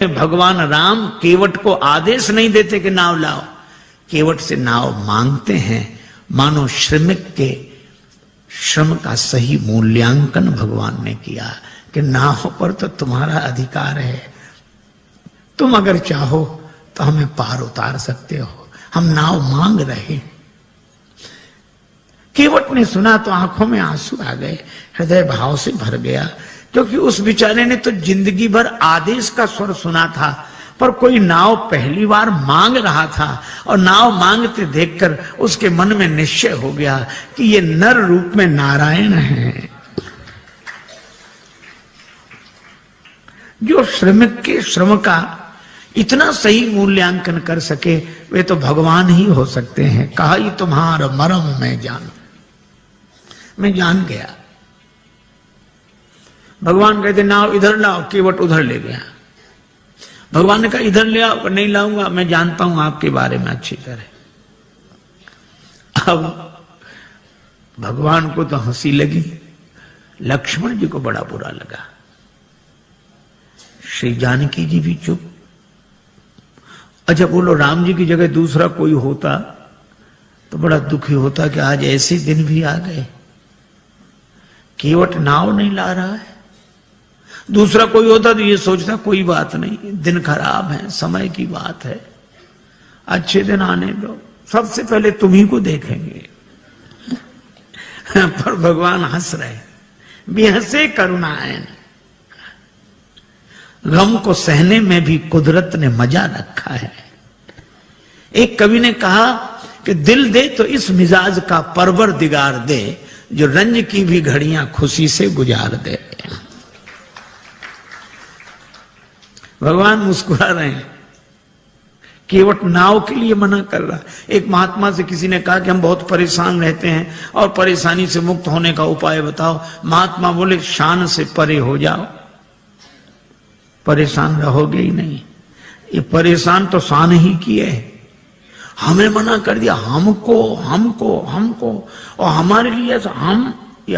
भगवान राम केवट को आदेश नहीं देते कि नाव लाओ, केवट से नाव मांगते हैं। मानो श्रमिक के श्रम का सही मूल्यांकन भगवान ने किया कि नाव पर तो तुम्हारा अधिकार है, तुम अगर चाहो तो हमें पार उतार सकते हो, हम नाव मांग रहे। केवट ने सुना तो आंखों में आंसू आ गए, हृदय भाव से भर गया, क्योंकि उस बेचारे ने तो जिंदगी भर आदेश का स्वर सुना था, पर कोई नाव पहली बार मांग रहा था और नाव मांगते देखकर उसके मन में निश्चय हो गया कि ये नर रूप में नारायण है। जो श्रमिक के श्रम का इतना सही मूल्यांकन कर सके वे तो भगवान ही हो सकते हैं। कहा ही तुम्हारा मरम मैं जान गया। भगवान कहते नाव इधर लाओ, केवट उधर ले गया। भगवान ने कहा इधर ले आओ, नहीं लाऊंगा, मैं जानता हूं आपके बारे में अच्छी तरह। अब भगवान को तो हंसी लगी, लक्ष्मण जी को बड़ा बुरा लगा। श्री जानकी जी भी चुप। अच्छा बोलो, राम जी की जगह दूसरा कोई होता तो बड़ा दुखी होता कि आज ऐसे दिन भी आ गए, केवट नाव नहीं ला रहा है। दूसरा कोई होता तो ये सोचता कोई बात नहीं, दिन खराब है, समय की बात है, अच्छे दिन आने दो, सबसे पहले तुम्ही को देखेंगे। पर भगवान हंस रहे, बेहसे करुणायन। गम को सहने में भी कुदरत ने मजा रखा है। एक कवि ने कहा कि दिल दे तो इस मिजाज का परवरदिगार दे, जो रंज की भी घड़ियां खुशी से गुजार दे। भगवान मुस्कुरा रहे हैं, केवट नाव के लिए मना कर रहा। एक महात्मा से किसी ने कहा कि हम बहुत परेशान रहते हैं और परेशानी से मुक्त होने का उपाय बताओ। महात्मा बोले शान से परे हो जाओ, परेशान रहोगे ही नहीं। ये परेशान तो शान ही किए, हमें मना कर दिया, हमको हमको हमको, और हमारे लिए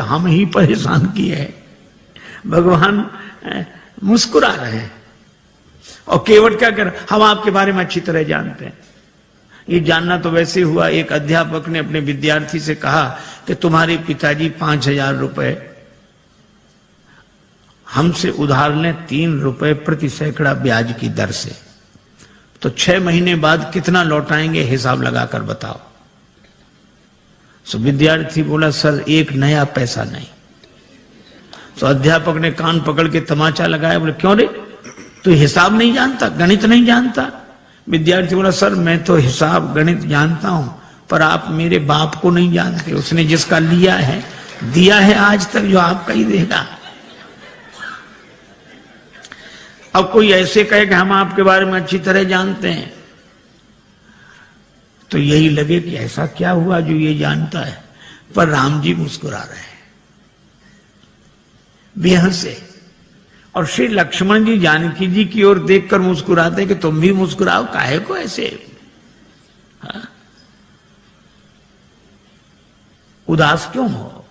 हम ही परेशान किए हैं। भगवान मुस्कुरा रहे हैं। और केवट क्या कर, हम आपके बारे में अच्छी तरह जानते हैं। ये जानना तो वैसे हुआ, एक अध्यापक ने अपने विद्यार्थी से कहा कि तुम्हारे पिताजी 5,000 रुपए हमसे उधार लें 3 रुपए प्रति सैकड़ा ब्याज की दर से, तो 6 महीने बाद कितना लौटाएंगे हिसाब लगाकर बताओ। सो विद्यार्थी बोला सर 1 नया पैसा नहीं। तो अध्यापक ने कान पकड़ के तमाचा लगाया, बोले क्यों रे, तू हिसाब नहीं जानता, गणित नहीं जानता? विद्यार्थी बोला सर मैं तो हिसाब गणित जानता हूं, पर आप मेरे बाप को नहीं जानते, उसने जिसका लिया है दिया है आज तक, जो आपका ही देगा। अब कोई ऐसे कहे कि हम आपके बारे में अच्छी तरह जानते हैं, तो यही लगे कि ऐसा क्या हुआ जो ये जानता है। पर राम जी मुस्कुरा रहे हैं बेहसे, और श्री लक्ष्मण जी जानकी जी की ओर देखकर मुस्कुराते कि तुम भी मुस्कुराओ, काहे को ऐसे उदास क्यों हो।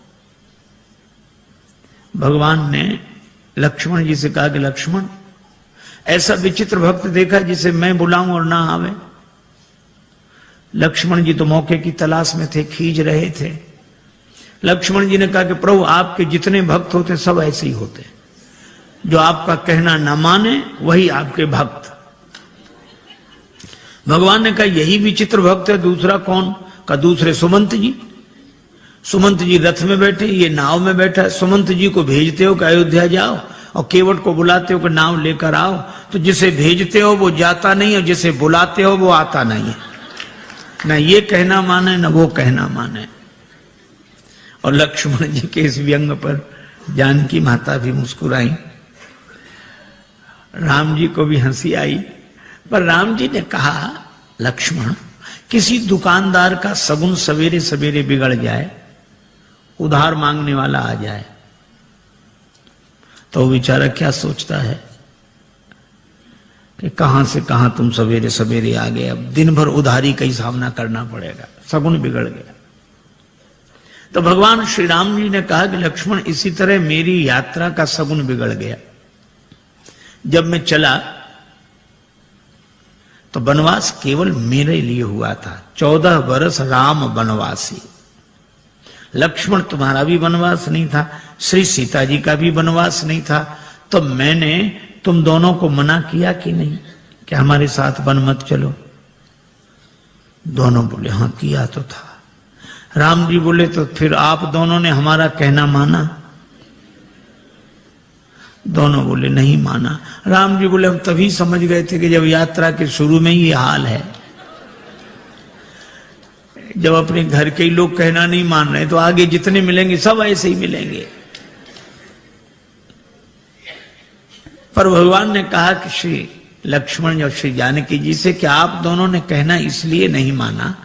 भगवान ने लक्ष्मण जी से कहा कि लक्ष्मण, ऐसा विचित्र भक्त देखा जिसे मैं बुलाऊं और ना आवे। लक्ष्मण जी तो मौके की तलाश में थे, खींच रहे थे। लक्ष्मण जी ने कहा कि प्रभु आपके जितने भक्त होते सब ऐसे ही होते, जो आपका कहना न माने वही आपके भक्त। भगवान ने कहा यही विचित्र भक्त है, दूसरा कौन? का दूसरे सुमंत जी। सुमंत जी रथ में बैठे, ये नाव में बैठा है। सुमंत जी को भेजते हो कि अयोध्या जाओ, और केवट को बुलाते हो कि नाव लेकर आओ। तो जिसे भेजते हो वो जाता नहीं, और जिसे बुलाते हो वो आता नहीं है। न ये कहना माने न वो कहना माने। और लक्ष्मण जी के इस व्यंग पर जानकी माता भी मुस्कुराई, राम जी को भी हंसी आई। पर राम जी ने कहा लक्ष्मण, किसी दुकानदार का सगुन सवेरे सवेरे बिगड़ जाए, उधार मांगने वाला आ जाए, तो बेचारा क्या सोचता है कि कहां से कहां तुम सवेरे सवेरे आ गए, अब दिन भर उधारी का ही सामना करना पड़ेगा, सगुन बिगड़ गया। तो भगवान श्री राम जी ने कहा कि लक्ष्मण, इसी तरह मेरी यात्रा का सगुन बिगड़ गया। जब मैं चला तो वनवास केवल मेरे लिए हुआ था। 14 वर्ष राम वनवासी। लक्ष्मण तुम्हारा भी वनवास नहीं था, श्री सीता जी का भी वनवास नहीं था, तो मैंने तुम दोनों को मना किया कि नहीं कि हमारे साथ वन मत चलो? दोनों बोले हाँ किया तो था। राम जी बोले तो फिर आप दोनों ने हमारा कहना माना? दोनों बोले नहीं माना। राम जी बोले हम तभी समझ गए थे कि जब यात्रा के शुरू में ही हाल है, जब अपने घर के ही लोग कहना नहीं मान रहे तो आगे जितने मिलेंगे सब ऐसे ही मिलेंगे। पर भगवान ने कहा कि श्री लक्ष्मण और श्री जानकी जी से कि आप दोनों ने कहना इसलिए नहीं माना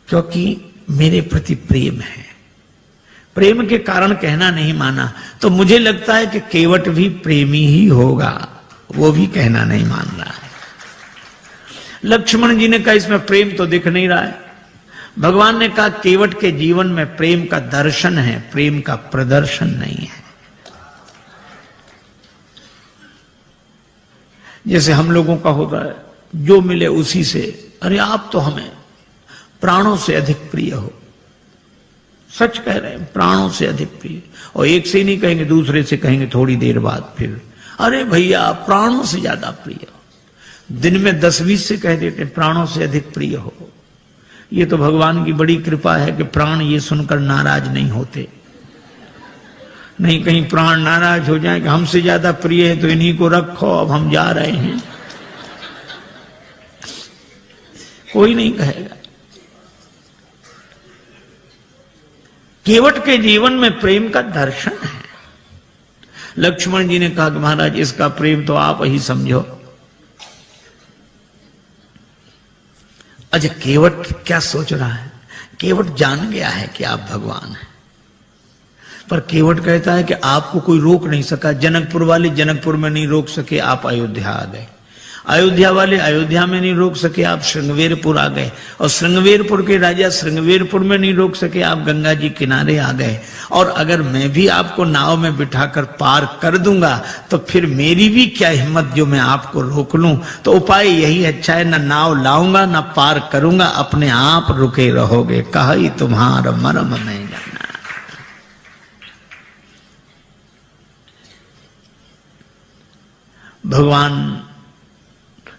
क्योंकि मेरे प्रति प्रेम है, प्रेम के कारण कहना नहीं माना। तो मुझे लगता है कि केवट भी प्रेमी ही होगा, वो भी कहना नहीं मान रहा है। लक्ष्मण जी ने कहा इसमें प्रेम तो दिख नहीं रहा है। भगवान ने कहा केवट के जीवन में प्रेम का दर्शन है, प्रेम का प्रदर्शन नहीं है। जैसे हम लोगों का होता है, जो मिले उसी से, अरे आप तो हमें प्राणों से अधिक प्रिय हो। सच कह रहे हैं, प्राणों से अधिक प्रिय। और एक से ही नहीं कहेंगे, दूसरे से कहेंगे थोड़ी देर बाद फिर, अरे भैया प्राणों से ज्यादा प्रिय हो। दिन में 10-20 से कह देते प्राणों से अधिक प्रिय हो। ये तो भगवान की बड़ी कृपा है कि प्राण ये सुनकर नाराज नहीं होते। नहीं कहीं प्राण नाराज हो जाए कि हमसे ज्यादा प्रिय है तो इन्हीं को रखो, अब हम जा रहे हैं। कोई नहीं कहेगा। केवट के जीवन में प्रेम का दर्शन है। लक्ष्मण जी ने कहा कि महाराज इसका प्रेम तो आप ही समझो। अच्छा केवट क्या सोच रहा है? केवट जान गया है कि आप भगवान हैं, पर केवट कहता है कि आपको कोई रोक नहीं सका। जनकपुर वाले जनकपुर में नहीं रोक सके, आप अयोध्या आ गए। अयोध्या वाले अयोध्या में नहीं रोक सके, आप श्रृंगवेरपुर आ गए। और श्रृंगवेरपुर के राजा श्रृंगवेरपुर में नहीं रोक सके, आप गंगा जी किनारे आ गए। और अगर मैं भी आपको नाव में बिठाकर पार कर दूंगा तो फिर मेरी भी क्या हिम्मत जो मैं आपको रोक लूं। तो उपाय यही अच्छा है, ना नाव लाऊंगा ना पार करूंगा, अपने आप रुके रहोगे। कही तुम्हारा मरम में जाना। भगवान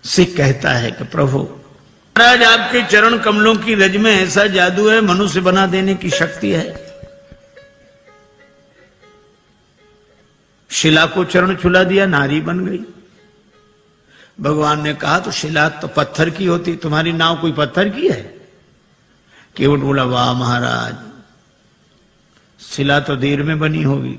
से कहता है कि प्रभु महाराज आपके चरण कमलों की रज में ऐसा जादू है, मनुष्य बना देने की शक्ति है। शिला को चरण छुला दिया, नारी बन गई। भगवान ने कहा तो शिला तो पत्थर की होती, तुम्हारी नाव कोई पत्थर की है? केवट बोला वाह महाराज, शिला तो देर में बनी होगी,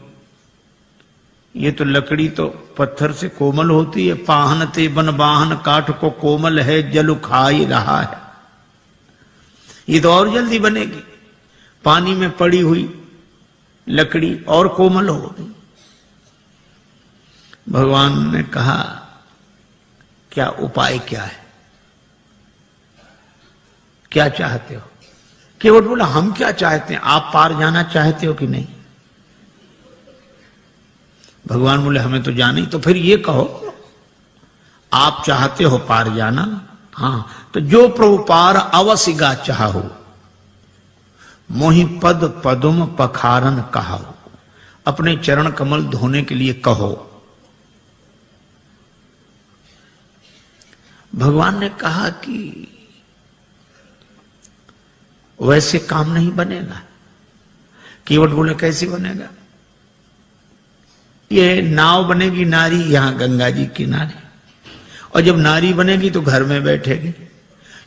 ये तो लकड़ी तो पत्थर से कोमल होती है। पाहनते बन बाहन काठ को कोमल है, जल खाई रहा है। ये तो और जल्दी बनेगी। पानी में पड़ी हुई लकड़ी और कोमल होगी। भगवान ने कहा क्या उपाय क्या है, क्या चाहते हो? केवट बोला हम क्या चाहते हैं, आप पार जाना चाहते हो कि नहीं? भगवान बोले हमें तो जाना ही। तो फिर ये कहो आप चाहते हो पार जाना? हाँ तो जो प्रभु पार अवसिगा चाहो, मोहि पद पदुम पखारन कहो। अपने चरण कमल धोने के लिए कहो। भगवान ने कहा कि वैसे काम नहीं बनेगा। केवट बोले कैसे बनेगा? ये नाव बनेगी नारी यहां गंगा जी किनारे, और जब नारी बनेगी तो घर में बैठेगी।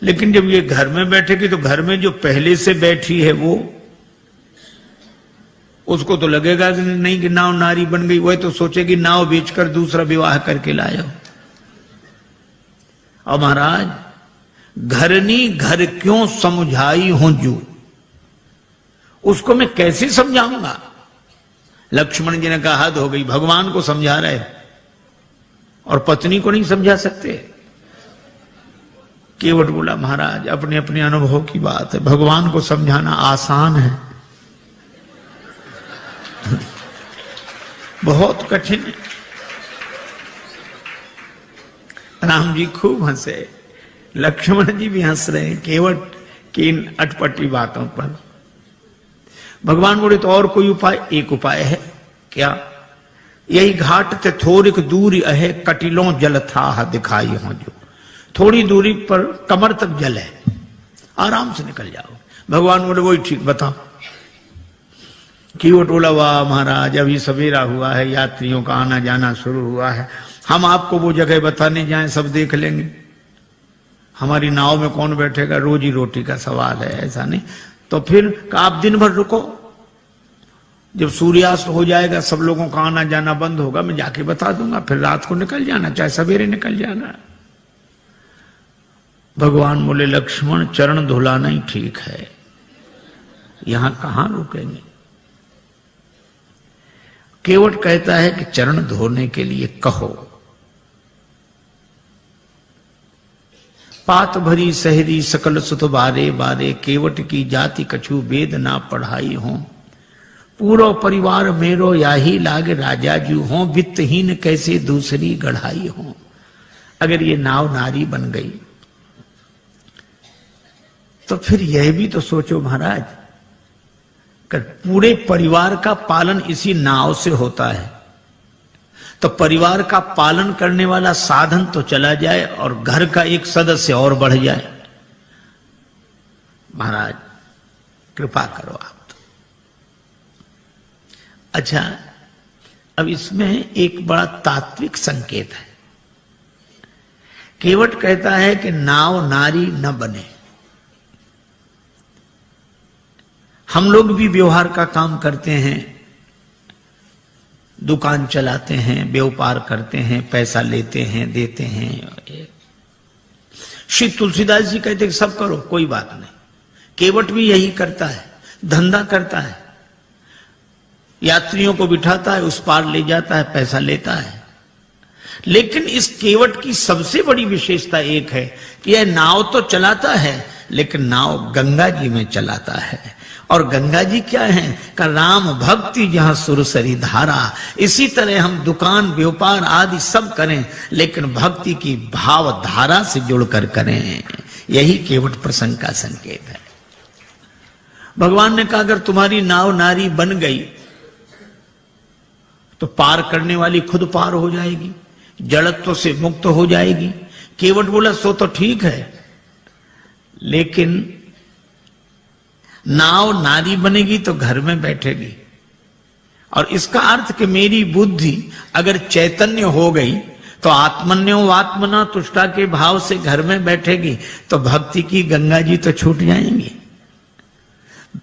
लेकिन जब ये घर में बैठेगी तो घर में जो पहले से बैठी है वो, उसको तो लगेगा कि नहीं कि नाव नारी बन गई, वह तो सोचेगी नाव बेचकर दूसरा विवाह करके लाया। और महाराज घरनी घर क्यों समझाई हूं जू, उसको मैं कैसे समझाऊंगा? लक्ष्मण जी ने कहा हद हो गई, भगवान को समझा रहे और पत्नी को नहीं समझा सकते। केवट बोला महाराज अपने अपने अनुभव की बात है, भगवान को समझाना आसान है, बहुत कठिन है। राम जी खूब हंसे, लक्ष्मण जी भी हंस रहे हैं केवट की इन अटपटी बातों पर। भगवान बोले तो और कोई उपाय? एक उपाय है। क्या? यही घाट ते थोड़िक दूरी अहे कटिलों जल था दिखाई हो, जो थोड़ी दूरी पर कमर तक जल है, आराम से निकल जाओ। भगवान बोले वही ठीक, बताओ। केवट बोला वाह महाराज, अभी सवेरा हुआ है, यात्रियों का आना जाना शुरू हुआ है, हम आपको वो जगह बताने जाएं सब देख लेंगे, हमारी नाव में कौन बैठेगा, रोजी रोटी का सवाल है, ऐसा नहीं। तो फिर आप दिन भर रुको, जब सूर्यास्त हो जाएगा सब लोगों का आना जाना बंद होगा, मैं जाके बता दूंगा, फिर रात को निकल जाना, चाहे सवेरे निकल जाना। भगवान बोले लक्ष्मण चरण धुलाना ही ठीक है, यहां कहां रुकेंगे। केवट कहता है कि चरण धोने के लिए कहो। पात भरी सहरी सकल सुत बारे बारे, केवट की जाति कछु वेद ना पढ़ाई हो, पूरो परिवार मेरो याही लाग राजा जू हो, वित्तहीन कैसे दूसरी गढ़ाई हो। अगर ये नाव नारी बन गई तो फिर यह भी तो सोचो महाराज, कर पूरे परिवार का पालन इसी नाव से होता है, तो परिवार का पालन करने वाला साधन तो चला जाए और घर का एक सदस्य और बढ़ जाए। महाराज कृपा करो आप तो। अच्छा, अब इसमें एक बड़ा तात्विक संकेत है। केवट कहता है कि नाव नारी न बने। हम लोग भी व्यवहार का काम करते हैं, दुकान चलाते हैं, व्यापार करते हैं, पैसा लेते हैं, देते हैं। श्री तुलसीदास जी कहते हैं सब करो, कोई बात नहीं। केवट भी यही करता है, धंधा करता है, यात्रियों को बिठाता है, उस पार ले जाता है, पैसा लेता है। लेकिन इस केवट की सबसे बड़ी विशेषता एक है कि यह नाव तो चलाता है, लेकिन नाव गंगा जी में चलाता है। और गंगा जी क्या है का राम भक्ति जहां सुरसरी धारा। इसी तरह हम दुकान व्यापार आदि सब करें, लेकिन भक्ति की भाव धारा से जुड़कर करें। यही केवट प्रसंग का संकेत है। भगवान ने कहा अगर तुम्हारी नाव नारी बन गई तो पार करने वाली खुद पार हो जाएगी, जड़त्व से मुक्त हो जाएगी। केवट बोला सो तो ठीक है, लेकिन नाव नारी बनेगी तो घर में बैठेगी, और इसका अर्थ कि मेरी बुद्धि अगर चैतन्य हो गई तो आत्मन्यो आत्मना तुष्टा के भाव से घर में बैठेगी, तो भक्ति की गंगा जी तो छूट जाएंगी।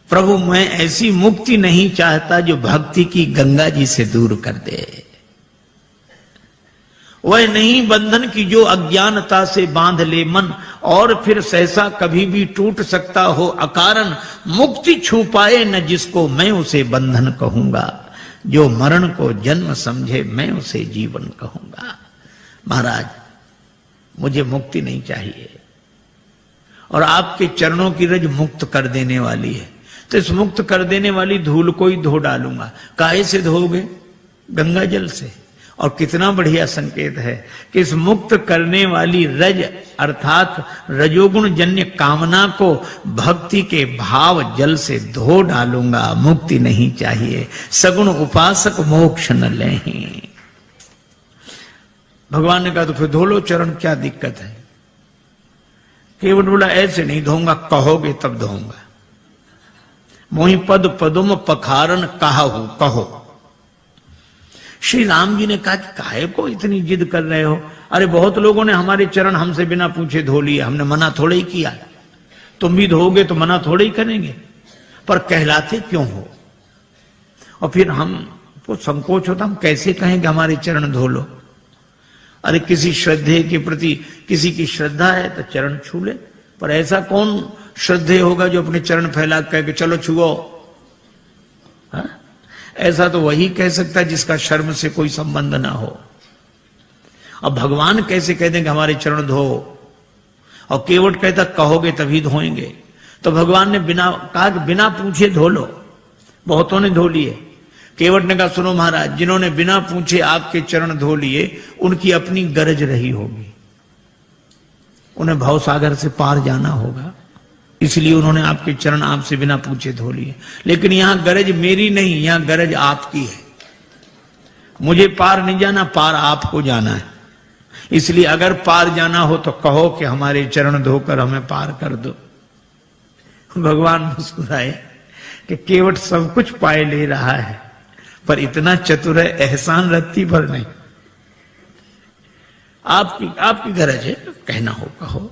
प्रभु मैं ऐसी मुक्ति नहीं चाहता जो भक्ति की गंगा जी से दूर कर दे। वह नहीं बंधन की जो अज्ञानता से बांध ले मन, और फिर सहसा कभी भी टूट सकता हो अकारण। मुक्ति छू पाए न जिसको मैं उसे बंधन कहूंगा, जो मरण को जन्म समझे मैं उसे जीवन कहूंगा। महाराज मुझे मुक्ति नहीं चाहिए, और आपके चरणों की रज मुक्त कर देने वाली है, तो इस मुक्त कर देने वाली धूल को ही धो डालूंगा। काहे से धोगे? गंगा जल से। और कितना बढ़िया संकेत है कि इस मुक्त करने वाली रज अर्थात रजोगुण जन्य कामना को भक्ति के भाव जल से धो डालूंगा। मुक्ति नहीं चाहिए, सगुण उपासक मोक्ष न लें। भगवान ने कहा तो फिर धो लो चरण, क्या दिक्कत है? केवट बोला ऐसे नहीं धोऊंगा, कहोगे तब धोऊंगा। मोहि पद पदुम पखारन काहू कहो। श्री राम जी ने कहा कि काहे को इतनी जिद कर रहे हो? अरे बहुत लोगों ने हमारे चरण हमसे बिना पूछे धो लिए, हमने मना थोड़े ही किया। तुम भी धोगे तो मना थोड़े ही करेंगे, पर कहलाते क्यों हो? और फिर हमको संकोच होता, हम कैसे कहें कि हमारे चरण धो लो? अरे किसी श्रद्धे के प्रति किसी की श्रद्धा है तो चरण छू ले, पर ऐसा कौन श्रद्धे होगा जो अपने चरण फैला कह के चलो छुओ? ऐसा तो वही कह सकता है जिसका शर्म से कोई संबंध ना हो। अब भगवान कैसे कह देंगे हमारे चरण धो? और केवट कहता कहोगे तभी धोएंगे। तो भगवान ने कहा कि बिना पूछे धो लो। बहुतों ने धो लिए। केवट ने कहा सुनो महाराज, जिन्होंने बिना पूछे आपके चरण धो लिए उनकी अपनी गरज रही होगी, उन्हें भवसागर से पार जाना होगा, इसलिए उन्होंने आपके चरण आपसे बिना पूछे धो लिए। लेकिन यहां गरज मेरी नहीं, यहां गरज आपकी है। मुझे पार नहीं जाना, पार आपको जाना है। इसलिए अगर पार जाना हो तो कहो कि हमारे चरण धोकर हमें पार कर दो। भगवान मुस्कुराए कि केवट सब कुछ पाए ले रहा है, पर इतना चतुर है एहसान रत्ती पर नहीं। आपकी गरज है, कहना हो कहो।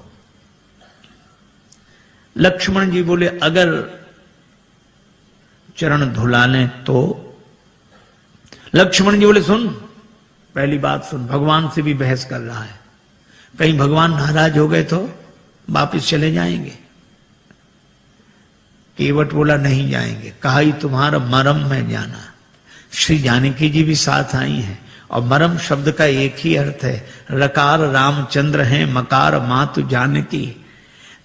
लक्ष्मण जी बोले अगर चरण धुला लें तो? लक्ष्मण जी बोले सुन, पहली बात सुन, भगवान से भी बहस कर रहा है, कहीं भगवान नाराज हो गए तो वापिस चले जाएंगे। केवट बोला नहीं जाएंगे। कहा ही तुम्हारा मरम में जाना। श्री जानकी जी भी साथ आई हैं, और मरम शब्द का एक ही अर्थ है, रकार रामचंद्र हैं, मकार मातु जानकी।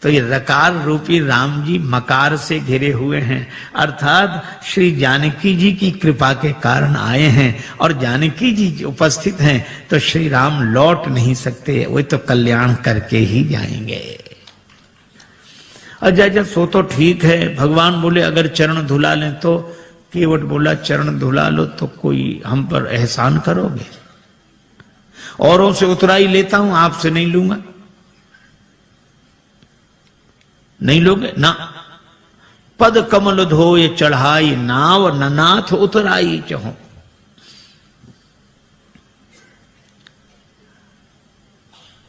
तो ये रकार रूपी राम जी मकार से घिरे हुए हैं, अर्थात श्री जानकी जी की कृपा के कारण आए हैं, और जानकी जी उपस्थित हैं तो श्री राम लौट नहीं सकते, वो तो कल्याण करके ही जाएंगे। अच्छा सो तो ठीक है। भगवान बोले अगर चरण धुला लें तो? केवट बोला चरण धुला लो तो कोई हम पर एहसान करोगे? औरों से उतराई लेता हूं, आपसे नहीं लूंगा। नहीं लोगे ना? पद कमल धोए चढ़ाई नाव, ननाथ उतराई चहो।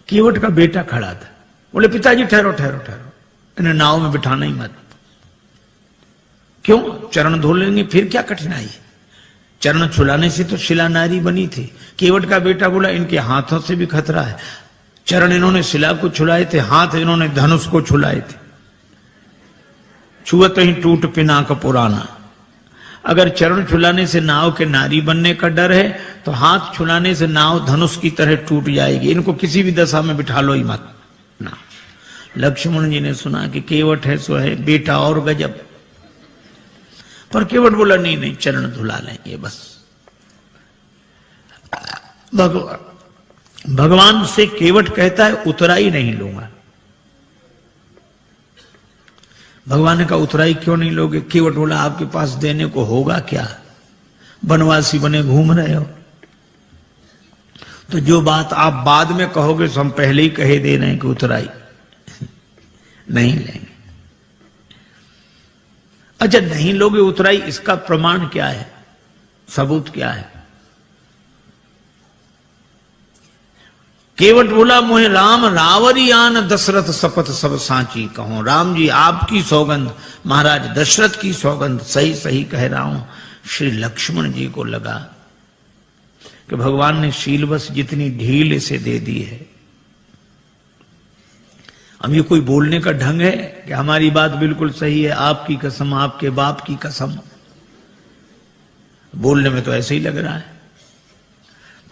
केवट का बेटा खड़ा था, बोले पिताजी ठहरो ठहरो ठहरो, इन्हें नाव में बिठाना ही मत। क्यों? चरण धो लेंगे, फिर क्या कठिनाई है? चरण छुलाने से तो शिला नारी बनी थी। केवट का बेटा बोला इनके हाथों से भी खतरा है। चरण इन्होंने शिला को छुलाए थे, हाथ इन्होंने धनुष को छुलाए थे। छुअत ही टूट पिनाक पुराना। अगर चरण छुलाने से नाव के नारी बनने का डर है तो हाथ छुलाने से नाव धनुष की तरह टूट जाएगी। इनको किसी भी दशा में बिठा लो ही मत ना। लक्ष्मण जी ने सुना कि केवट है सो है, बेटा और गजब। पर केवट बोला नहीं नहीं, चरण धुला लेंगे बस। भगवान से केवट कहता है उतराई नहीं लूंगा। भगवान ने कहा उतराई क्यों नहीं लोगे? केवट बोला आपके पास देने को होगा क्या? बनवासी बने घूम रहे हो, तो जो बात आप बाद में कहोगे तो हम पहले ही कहे दे रहे हैं कि उतराई नहीं लेंगे। अच्छा नहीं लोगे उतराई, इसका प्रमाण क्या है, सबूत क्या है? केवट बोला मोहे राम रावरियान दशरथ शपथ सब सांची कहो। राम जी आपकी सौगंध, महाराज दशरथ की सौगंध, सही सही कह रहा हूं। श्री लक्ष्मण जी को लगा कि भगवान ने शीलवश जितनी ढील इसे दे दी है, अब ये कोई बोलने का ढंग है कि हमारी बात बिल्कुल सही है, आपकी कसम, आपके बाप की कसम। बोलने में तो ऐसे ही लग रहा है,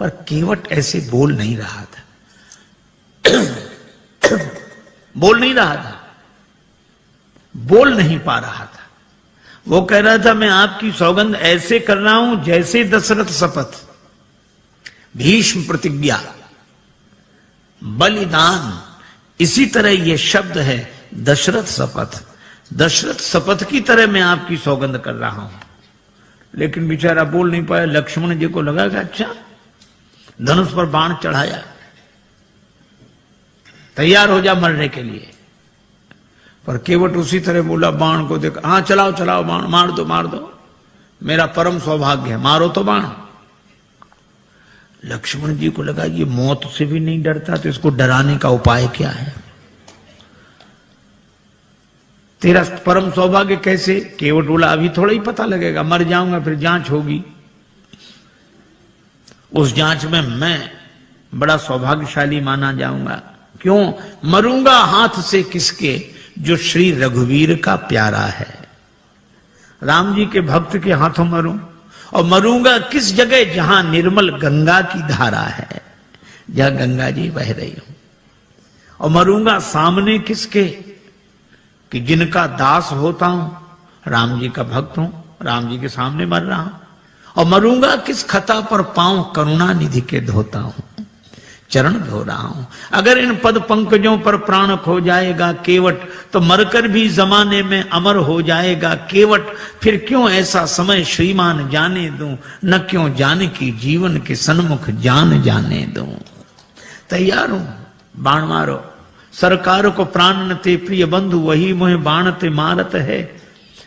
पर केवट ऐसे बोल नहीं रहा था। बोल नहीं रहा था, बोल नहीं पा रहा था। वो कह रहा था मैं आपकी सौगंध ऐसे कर रहा हूं जैसे दशरथ शपथ, भीष्म प्रतिज्ञा, बलिदान, इसी तरह ये शब्द है दशरथ शपथ। दशरथ शपथ की तरह मैं आपकी सौगंध कर रहा हूं। लेकिन बेचारा बोल नहीं पाया। लक्ष्मण जी को लगा कि अच्छा, धनुष पर बाण चढ़ाया, तैयार हो जा मरने के लिए। पर केवट उसी तरह बोला, बाण को देख, हाँ चलाओ चलाओ बाण, मार दो मार दो, मेरा परम सौभाग्य है, मारो तो बाण। लक्ष्मण जी को लगा ये मौत से भी नहीं डरता, तो इसको डराने का उपाय क्या है? तेरा परम सौभाग्य कैसे? केवट बोला अभी थोड़ा ही पता लगेगा, मर जाऊंगा फिर जांच होगी, उस जांच में मैं बड़ा सौभाग्यशाली माना जाऊंगा। क्यों? मरूंगा हाथ से किसके, जो श्री रघुवीर का प्यारा है। राम जी के भक्त के हाथों मरूं, और मरूंगा किस जगह, जहां निर्मल गंगा की धारा है, जहां गंगा जी बह रही हो। और मरूंगा सामने किसके, कि जिनका दास होता हूं, राम जी का भक्त हूं, राम जी के सामने मर रहा हूं। और मरूंगा किस खता पर, पांव करुणा निधि के धोता हूं। चरण धो रहा हूं। अगर इन पद पंकजों पर प्राण खो जाएगा केवट, तो मरकर भी जमाने में अमर हो जाएगा केवट। फिर क्यों ऐसा समय श्रीमान जाने दूं, न क्यों जाने की जीवन के सन्मुख जान जाने दूं। तैयार हूं, बाण मारो। सरकार को प्राण न ते प्रिय बंधु, वही मोहे बाण ते मारत है।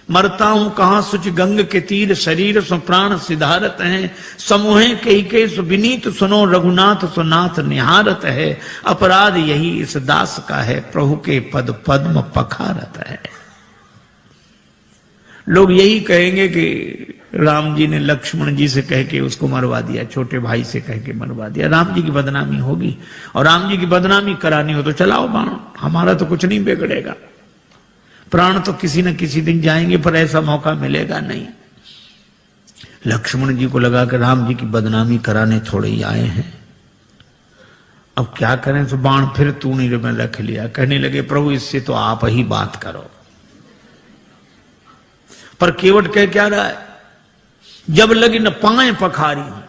मरता हूं कहां सुच गंग के तीर, शरीर सो प्राण सिधारत है। समूहे के सु विनीत सुनो, रघुनाथ सो नाथ निहारत है। अपराध यही इस दास का है, प्रभु के पद पद्म पखारत है। लोग यही कहेंगे कि राम जी ने लक्ष्मण जी से कह के उसको मरवा दिया, छोटे भाई से कह के मरवा दिया। राम जी की बदनामी होगी, और राम जी की बदनामी करानी हो तो चलाओ बाण, हमारा तो कुछ नहीं बिगड़ेगा। प्राण तो किसी न किसी दिन जाएंगे, पर ऐसा मौका मिलेगा नहीं। लक्ष्मण जी को लगा कि राम जी की बदनामी कराने थोड़े ही आए हैं, अब क्या करें। तो बाण फिर तूनी में रख लिया। कहने लगे प्रभु इससे तो आप ही बात करो। पर केवट कह क्या रहा है, जब लगी न पाए पखारी हूं।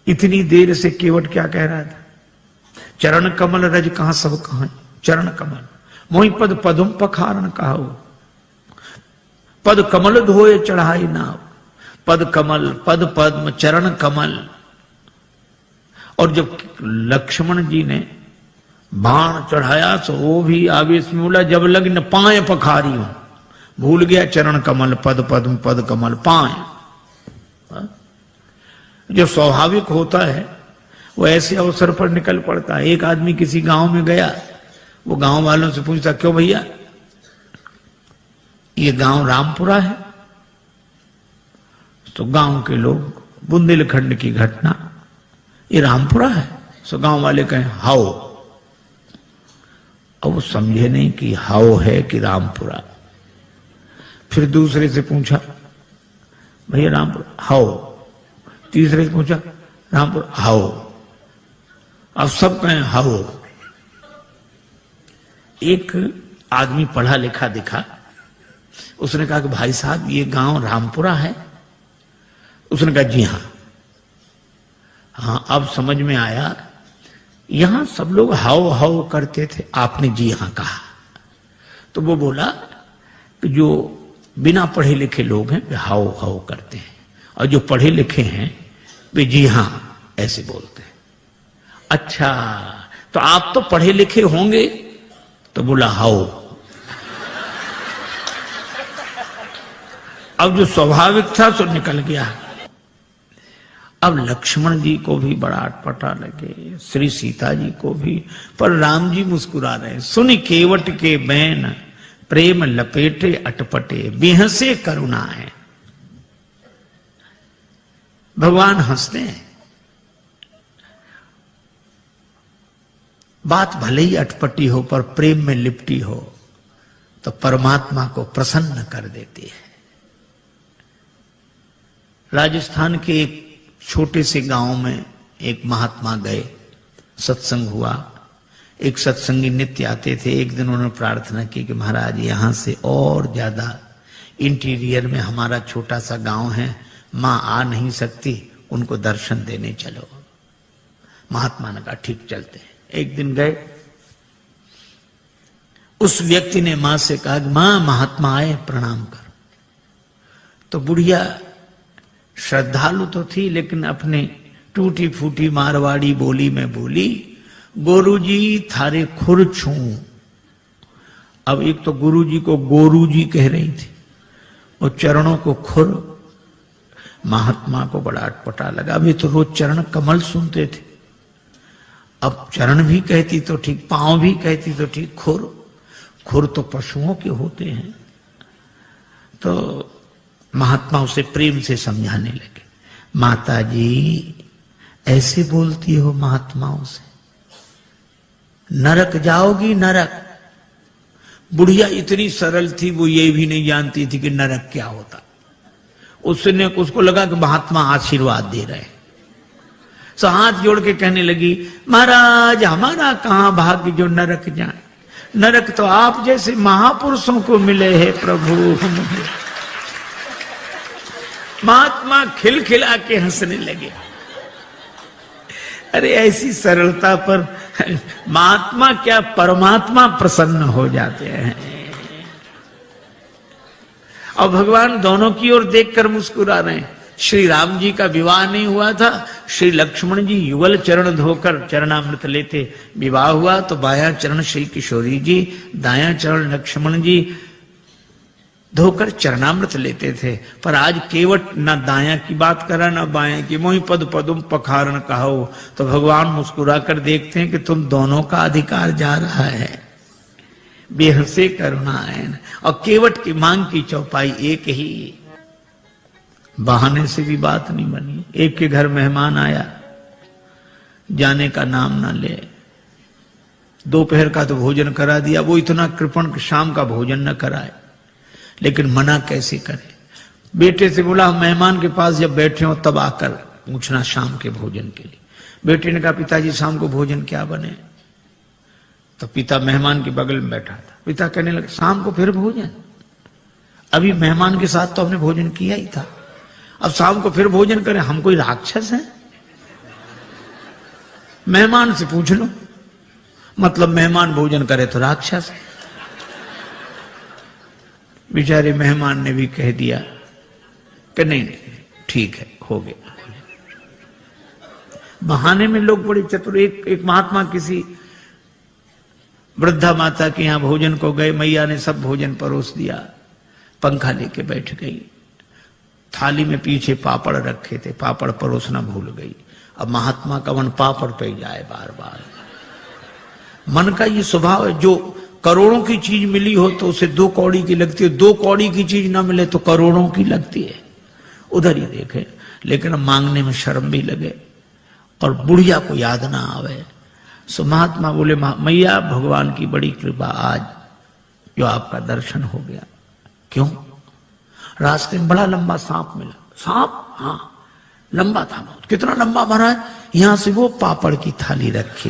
इतनी देर से केवट क्या कह रहा था, चरण कमल रज कहां सब कहां, चरण कमल मोहि पद पदुम पखारन कहाऊ। पद कमल धोए चढ़ाई नाव, पद कमल पद पद्म चरण कमल। और जब लक्ष्मण जी ने बाण चढ़ाया तो वो भी आवेश में बोला, जब लगी न पाए पखारी हूं। भूल गया चरण कमल पद पद्म पद कमल पाए। जो स्वाभाविक होता है वो ऐसे अवसर पर निकल पड़ता है। एक आदमी किसी गांव में गया, वो गांव वालों से पूछता, क्यों भैया ये गांव रामपुरा है? तो गांव के लोग, बुंदेलखंड की घटना, ये रामपुरा है? तो गांव वाले कहें हाओ। अब वो समझे नहीं कि हाओ है कि रामपुरा। फिर दूसरे से पूछा, भैया रामपुरा हाओ। तीसरे से पूछा, रामपुरा हाओ। अब सब कहें हाओ। एक आदमी पढ़ा लिखा दिखा, उसने कहा कि भाई साहब ये गांव रामपुरा है? उसने कहा जी हां। हाँ अब समझ में आया, यहां सब लोग हाओ हाओ करते थे, आपने जी हां कहा। तो वो बोला कि जो बिना पढ़े लिखे लोग हैं वे हाओ हाओ करते हैं, और जो पढ़े लिखे हैं वे जी हां ऐसे बोलते हैं। अच्छा तो आप तो पढ़े लिखे होंगे? तो बोला हाओ। अब जो स्वाभाविक था सो निकल गया। अब लक्ष्मण जी को भी बड़ा अटपटा लगे, श्री सीता जी को भी, पर राम जी मुस्कुरा रहे। सुन केवट के बैन प्रेम लपेटे अटपटे, बेहसे करुणा है। भगवान हंसते हैं। बात भले ही अटपटी हो पर प्रेम में लिपटी हो तो परमात्मा को प्रसन्न कर देती है। राजस्थान के एक छोटे से गांव में एक महात्मा गए, सत्संग हुआ। एक सत्संगी नित्य आते थे। एक दिन उन्होंने प्रार्थना की कि महाराज यहां से और ज्यादा इंटीरियर में हमारा छोटा सा गांव है, मां आ नहीं सकती, उनको दर्शन देने चलो। महात्मा ने कहा ठीक चलते हैं। एक दिन गए, उस व्यक्ति ने मां से कहा मां महात्मा आए प्रणाम कर। तो बुढ़िया श्रद्धालु तो थी लेकिन अपने टूटी फूटी मारवाड़ी बोली में बोली, गोरुजी थारे खुर छू। अब एक तो गुरुजी को गोरुजी कह रही थी और चरणों को खुर। महात्मा को बड़ा अटपटा लगा। वे तो रोज चरण कमल सुनते थे, अब चरण भी कहती तो ठीक, पांव भी कहती तो ठीक, खुर। खुर तो पशुओं के होते हैं। तो महात्मा उसे प्रेम से समझाने लगे, माता जी ऐसे बोलती हो महात्माओं से, नरक जाओगी नरक। बुढ़िया इतनी सरल थी, वो ये भी नहीं जानती थी कि नरक क्या होता। उसने उसको लगा कि महात्मा आशीर्वाद दे रहे हैं, सो हाथ जोड़ के कहने लगी, महाराज हमारा कहां भाग्य जो नरक जाए, नरक तो आप जैसे महापुरुषों को मिले हैं प्रभु। महात्मा खिलखिला के हंसने लगे। अरे ऐसी सरलता पर महात्मा क्या परमात्मा प्रसन्न हो जाते हैं। और भगवान दोनों की ओर देखकर मुस्कुरा रहे हैं। श्री राम जी का विवाह नहीं हुआ था, श्री लक्ष्मण जी युगल चरण धोकर चरणामृत लेते, विवाह हुआ तो बायां चरण श्री किशोरी जी, दायां चरण लक्ष्मण जी धोकर चरणामृत लेते थे। पर आज केवट न दायां की बात करा न बायां की, मोहि पद पदुम पखारन कहो। तो भगवान मुस्कुरा कर देखते हैं कि तुम दोनों का अधिकार जा रहा है, बेहसे करुणायन। और केवट की मांग की चौपाई एक ही, बहाने से भी बात नहीं बनी। एक के घर मेहमान आया, जाने का नाम ना ले, दोपहर का तो भोजन करा दिया, वो इतना कृपण कि शाम का भोजन न कराए, लेकिन मना कैसे करे। बेटे से बोला मेहमान के पास जब बैठे हो तब आकर पूछना शाम के भोजन के लिए। बेटे ने कहा पिताजी शाम को भोजन क्या बने। तो पिता मेहमान के बगल में बैठा था, पिता कहने लगे शाम को फिर भोजन, अभी मेहमान के साथ तो हमने भोजन किया ही था, अब शाम को फिर भोजन करें, हम कोई राक्षस हैं? मेहमान से पूछ लो, मतलब मेहमान भोजन करे तो राक्षस। बेचारे मेहमान ने भी कह दिया कि नहीं ठीक है, हो गया। बहाने में लोग बड़े चतुर। एक महात्मा किसी वृद्धा माता के यहां भोजन को गए, मैया ने सब भोजन परोस दिया, पंखा लेके बैठ गई, थाली में पीछे पापड़ रखे थे, पापड़ परोसना भूल गई। अब महात्मा का मन पापड़ पे जाए बार बार। मन का ये स्वभाव है, जो करोड़ों की चीज मिली हो तो उसे 2 कौड़ी की लगती है, 2 कौड़ी की चीज ना मिले तो करोड़ों की लगती है। उधर ही देखे, लेकिन मांगने में शर्म भी लगे और बुढ़िया को याद ना आवे। सो महात्मा बोले मैया भगवान की बड़ी कृपा, आज जो आपका दर्शन हो गया। क्यों? रास्ते में बड़ा लंबा सांप मिला। सांप? हाँ, लंबा था बहुत। कितना लंबा भरा है? यहां से वो पापड़ की थाली रखी।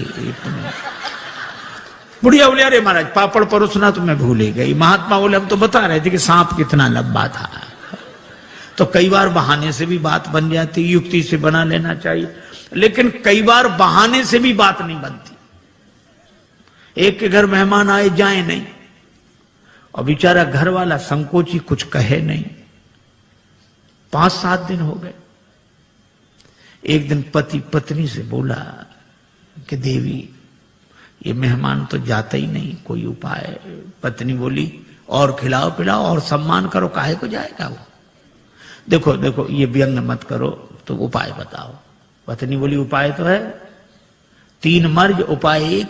बुढ़िया बोले अरे महाराज पापड़ परोसना तो मैं भूल ही गई। महात्मा बोले हम तो बता रहे थे कि सांप कितना लंबा था। तो कई बार बहाने से भी बात बन जाती, युक्ति से बना लेना चाहिए, लेकिन कई बार बहाने से भी बात नहीं बनती। एक के घर मेहमान आए जाए नहीं, और बेचारा घर वाला संकोची कुछ कहे नहीं। 5-7 दिन हो गए। एक दिन पति पत्नी से बोला कि देवी ये मेहमान तो जाता ही नहीं, कोई उपाय। पत्नी बोली और खिलाओ पिलाओ और सम्मान करो, काहे को जाएगा वो। देखो देखो ये व्यंग मत करो, तो उपाय बताओ। पत्नी बोली उपाय तो है 3 मर्ज, उपाय 1,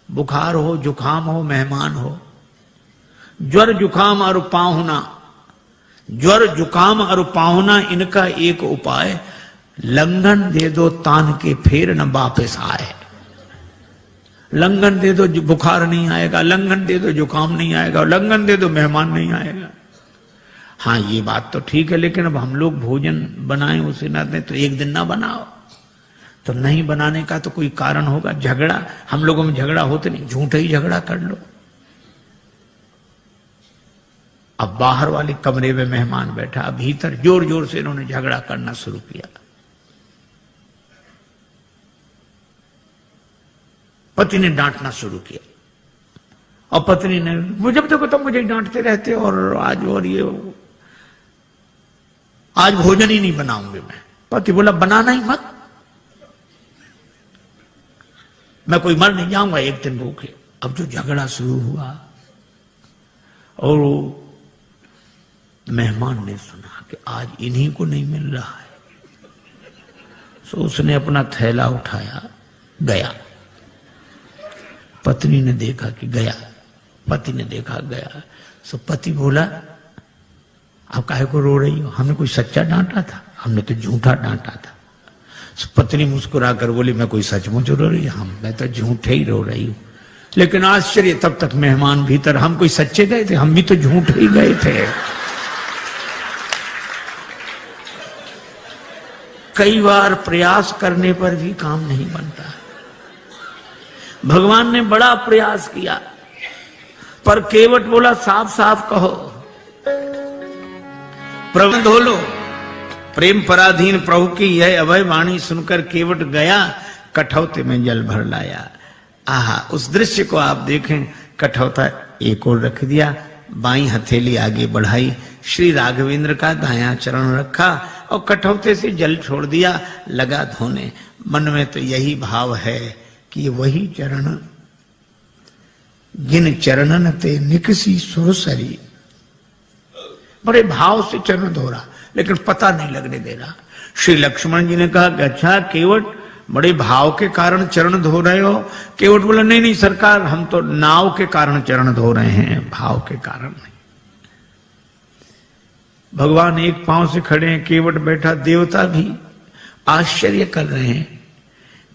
बुखार हो, जुखाम हो, मेहमान हो। ज्वर जुखाम और पाहुना, ज्वर जुखाम और पाहुना, इनका एक उपाय, लंघन दे दो तान के फिर न वापस आए। लंघन दे दो बुखार नहीं आएगा, लंघन दे दो जुकाम नहीं आएगा, लंघन दे दो मेहमान नहीं आएगा। हाँ ये बात तो ठीक है, लेकिन अब हम लोग भोजन बनाएं उसे ना दें तो एक दिन ना बनाओ। तो नहीं बनाने का तो कोई कारण होगा। झगड़ा, हम लोगों में झगड़ा होते नहीं, झूठा ही झगड़ा कर लो। अब बाहर वाले कमरे में मेहमान बैठा, भीतर जोर जोर से इन्होंने झगड़ा करना शुरू किया। पति ने डांटना शुरू किया, और पत्नी ने जब देखो तो मुझे डांटते रहते, और आज और ये आज भोजन ही नहीं बनाऊंगी मैं। पति बोला बनाना ही मत, मैं कोई मर नहीं जाऊंगा एक दिन भूखे। अब जो झगड़ा शुरू हुआ, और मेहमान ने सुना कि आज इन्हीं को नहीं मिल रहा है, तो उसने अपना थैला उठाया गया। पत्नी ने देखा कि गया, पति ने देखा गया। सो पति बोला आप काहे को रो रही हो, हमने कोई सच्चा डांटा था, हमने तो झूठा डांटा था। सो पत्नी मुस्कुरा कर बोली मैं कोई सचमुच रो रही हूं, मैं तो झूठे ही रो रही हूं। लेकिन आश्चर्य, तब तक मेहमान भीतर, हम कोई सच्चे गए थे, हम भी तो झूठे ही गए थे। कई बार प्रयास करने पर भी काम नहीं बनता। भगवान ने बड़ा प्रयास किया, पर केवट बोला साफ साफ कहो, प्रबंध हो लो। प्रेम पराधीन प्रभु की यह अभय वाणी सुनकर केवट गया, कठौते में जल भर लाया। आहा, उस दृश्य को आप देखें। कठौता एक और रख दिया, बाई हथेली आगे बढ़ाई, श्री राघवेंद्र का दायां चरण रखा और कठौते से जल छोड़ दिया, लगा धोने। मन में तो यही भाव है कि वही चरण जिन चरणन ते निकसी सुरसरी, बड़े भाव से चरण धो रहा, लेकिन पता नहीं लगने दे रहा। श्री लक्ष्मण जी ने कहा कि अच्छा केवट, बड़े भाव के कारण चरण धो रहे हो? केवट बोला नहीं नहीं सरकार, हम तो नाव के कारण चरण धो रहे हैं, भाव के कारण नहीं। भगवान एक पांव से खड़े हैं, केवट बैठा, देवता भी आश्चर्य कर रहे हैं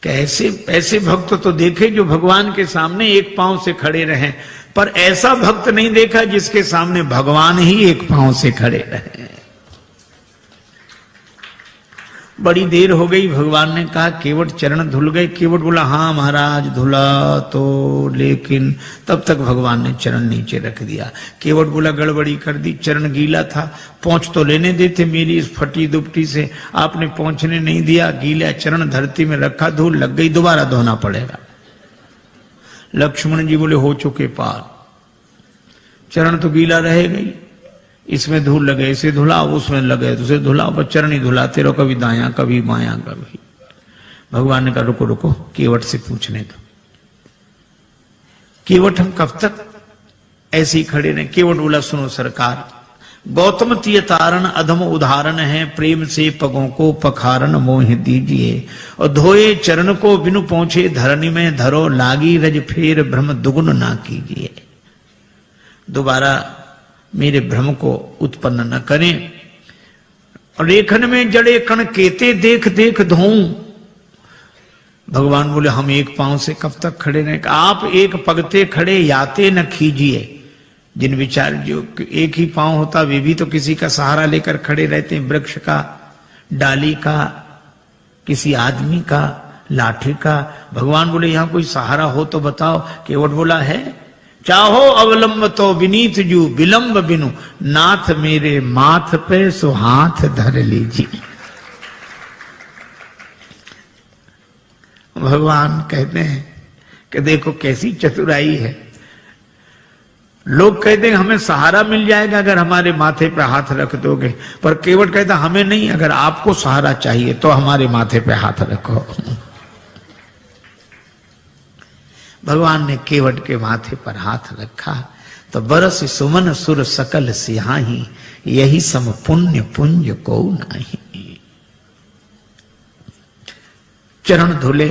कि ऐसे भक्त तो देखे जो भगवान के सामने एक पांव से खड़े रहे, पर ऐसा भक्त नहीं देखा जिसके सामने भगवान ही एक पांव से खड़े रहे। बड़ी देर हो गई, भगवान ने कहा केवट चरण धुल गए? केवट बोला हाँ महाराज धुला तो, लेकिन तब तक भगवान ने चरण नीचे रख दिया। केवट बोला गड़बड़ी कर दी, चरण गीला था, पहुंच तो लेने देते मेरी इस फटी दुपटी से, आपने पहुंचने नहीं दिया, गीला चरण धरती में रखा, धूल लग गई, दोबारा धोना पड़ेगा। लक्ष्मण जी बोले हो चुके पार, चरण तो गीला रहेगा ही, इसमें धूल लगे इसे धुलाओ, उसमें लगे तो उसे धुलाओ, पर चरण ही धुलाते रहो, कभी दायां कभी बायां कभी। भगवान ने कहा रुको रुको, केवट से पूछने दो। केवट हम कब तक ऐसे ही खड़े रहे? केवट बोला सुनो सरकार, गौतम तीय तारण अधम उदाहरण है, प्रेम से पगों को पखारन मोह दीजिए, और धोए चरण को बिनु पहुंचे धरनी में धरो, लागी रज फेर भ्रम दुगुन ना कीजिए। दोबारा मेरे भ्रम को उत्पन्न न करें। रेखन में जड़े कण केते देख देख धोऊं। भगवान बोले हम एक पांव से कब तक खड़े रहें? आप एक पगते खड़े याते न खीजिए। जिन विचार जो एक ही पांव होता वे भी तो किसी का सहारा लेकर खड़े रहते हैं, वृक्ष का, डाली का, किसी आदमी का, लाठी का। भगवान बोले यहां कोई सहारा हो तो बताओ। केवट बोला है, चाहो अवलंब तो विनीत जू, विलंब बिनु नाथ मेरे माथ पे सो हाथ धर लीजिए। भगवान कहते हैं कि देखो कैसी चतुराई है। लोग कहते हैं हमें सहारा मिल जाएगा अगर हमारे माथे पे हाथ रख दोगे, पर केवट कहता हमें नहीं, अगर आपको सहारा चाहिए तो हमारे माथे पे हाथ रखो। भगवान ने केवट के माथे पर हाथ रखा तो बरस सुमन सुर सकल सिहाही, यही सम पुण्य पुंज को नहीं। चरण धुले।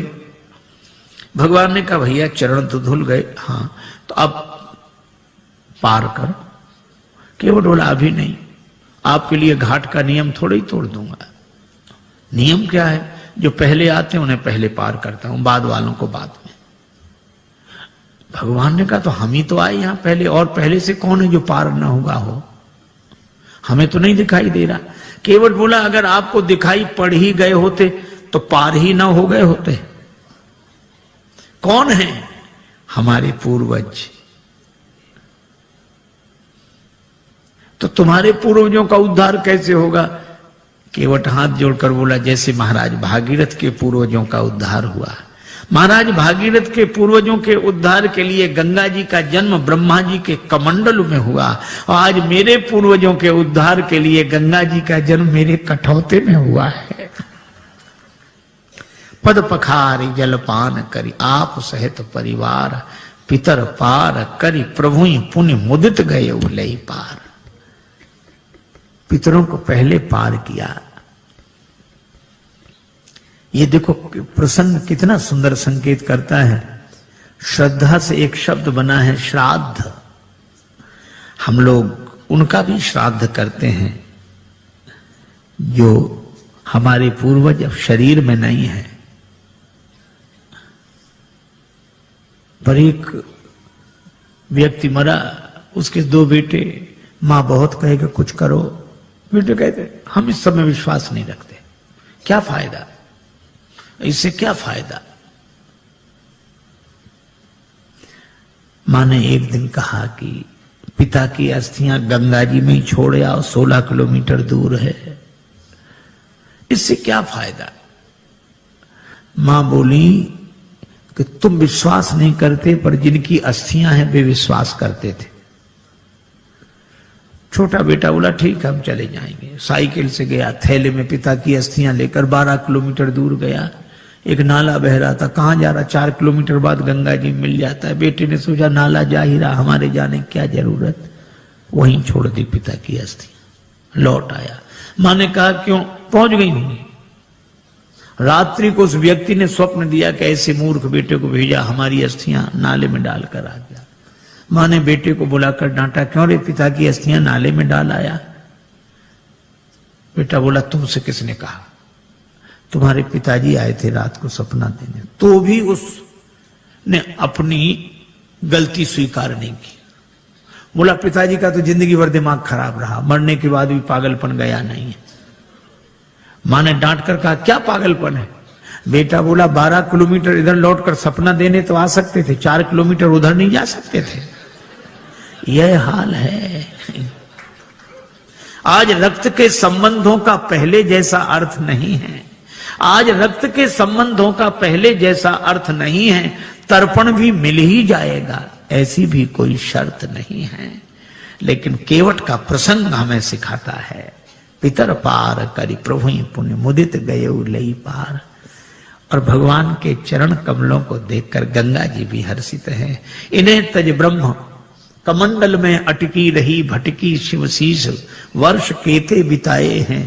भगवान ने कहा भैया चरण तो धुल गए, हाँ तो अब पार करो। केवट बोला अभी नहीं, आपके लिए घाट का नियम थोड़ा ही तोड़ दूंगा। नियम क्या है? जो पहले आते हैं उन्हें पहले पार करता हूं, बाद वालों को बाद में। भगवान ने कहा तो हम ही तो आए यहां पहले, और पहले से कौन है जो पार ना हुआ हो? हमें तो नहीं दिखाई दे रहा। केवट बोला अगर आपको दिखाई पड़ ही गए होते तो पार ही ना हो गए होते। कौन है? हमारे पूर्वज। तो तुम्हारे पूर्वजों का उद्धार कैसे होगा? केवट हाथ जोड़कर बोला जैसे महाराज भागीरथ के पूर्वजों का उद्धार हुआ। महाराज भागीरथ के पूर्वजों के उद्धार के लिए गंगा जी का जन्म ब्रह्मा जी के कमंडल में हुआ, और आज मेरे पूर्वजों के उद्धार के लिए गंगा जी का जन्म मेरे कठौते में हुआ है। पद पखारी जलपान करी, आप सहित परिवार, पितर पार करी, प्रभु पुण्य मुदित गए उलई पार। पितरों को पहले पार किया। ये देखो प्रसंग कितना सुंदर संकेत करता है। श्रद्धा से एक शब्द बना है श्राद्ध। हम लोग उनका भी श्राद्ध करते हैं जो हमारे पूर्वज अब शरीर में नहीं है। पर एक व्यक्ति मरा, उसके 2 बेटे, मां बहुत कहेगा कुछ करो, बेटे कहते हम इस सब में विश्वास नहीं रखते, क्या फायदा, इससे क्या फायदा। मां ने एक दिन कहा कि पिता की अस्थियां गंगा जी में ही छोड़ आओ, 16 किलोमीटर दूर है, इससे क्या फायदा। मां बोली कि तुम विश्वास नहीं करते, पर जिनकी अस्थियां हैं वे विश्वास करते थे। छोटा बेटा बोला ठीक है हम चले जाएंगे। साइकिल से गया, थैले में पिता की अस्थियां लेकर 12 किलोमीटर दूर गया। एक नाला बह रहा था, कहां जा रहा, 4 किलोमीटर बाद गंगा जी मिल जाता है। बेटे ने सोचा नाला जा ही रहा, हमारे जाने की क्या जरूरत, वहीं छोड़ दी पिता की अस्थियां। लौट आया, मां ने कहा क्यों, पहुंच गई होंगी। रात्रि को उस व्यक्ति ने स्वप्न दिया कि ऐसे मूर्ख बेटे को भेजा, हमारी अस्थियां नाले में डालकर आ गया। मां ने बेटे को बुलाकर डांटा, क्यों रे पिता की अस्थियां नाले में डाल आया। बेटा बोला तुमसे किसने कहा, तुम्हारे पिताजी आए थे रात को सपना देने। तो भी उसने अपनी गलती स्वीकार नहीं की। बोला पिताजी का तो जिंदगी भर दिमाग खराब रहा, मरने के बाद भी पागलपन गया नहीं है। मां ने डांट कर कहा क्या पागलपन है। बेटा बोला 12 किलोमीटर इधर लौटकर सपना देने तो आ सकते थे, 4 किलोमीटर उधर नहीं जा सकते थे। यह हाल है। आज रक्त के संबंधों का पहले जैसा अर्थ नहीं है। आज रक्त के संबंधों का पहले जैसा अर्थ नहीं है। तर्पण भी मिल ही जाएगा, ऐसी भी कोई शर्त नहीं है। लेकिन केवट का प्रसंग हमें सिखाता है, पितर पार करी प्रभु पुण्य मुदित गये लई पार। और भगवान के चरण कमलों को देखकर गंगा जी भी हर्षित हैं। इन्हें तज ब्रह्म कमंडल में अटकी रही भटकी शिवशीष वर्ष केते बिताए हैं।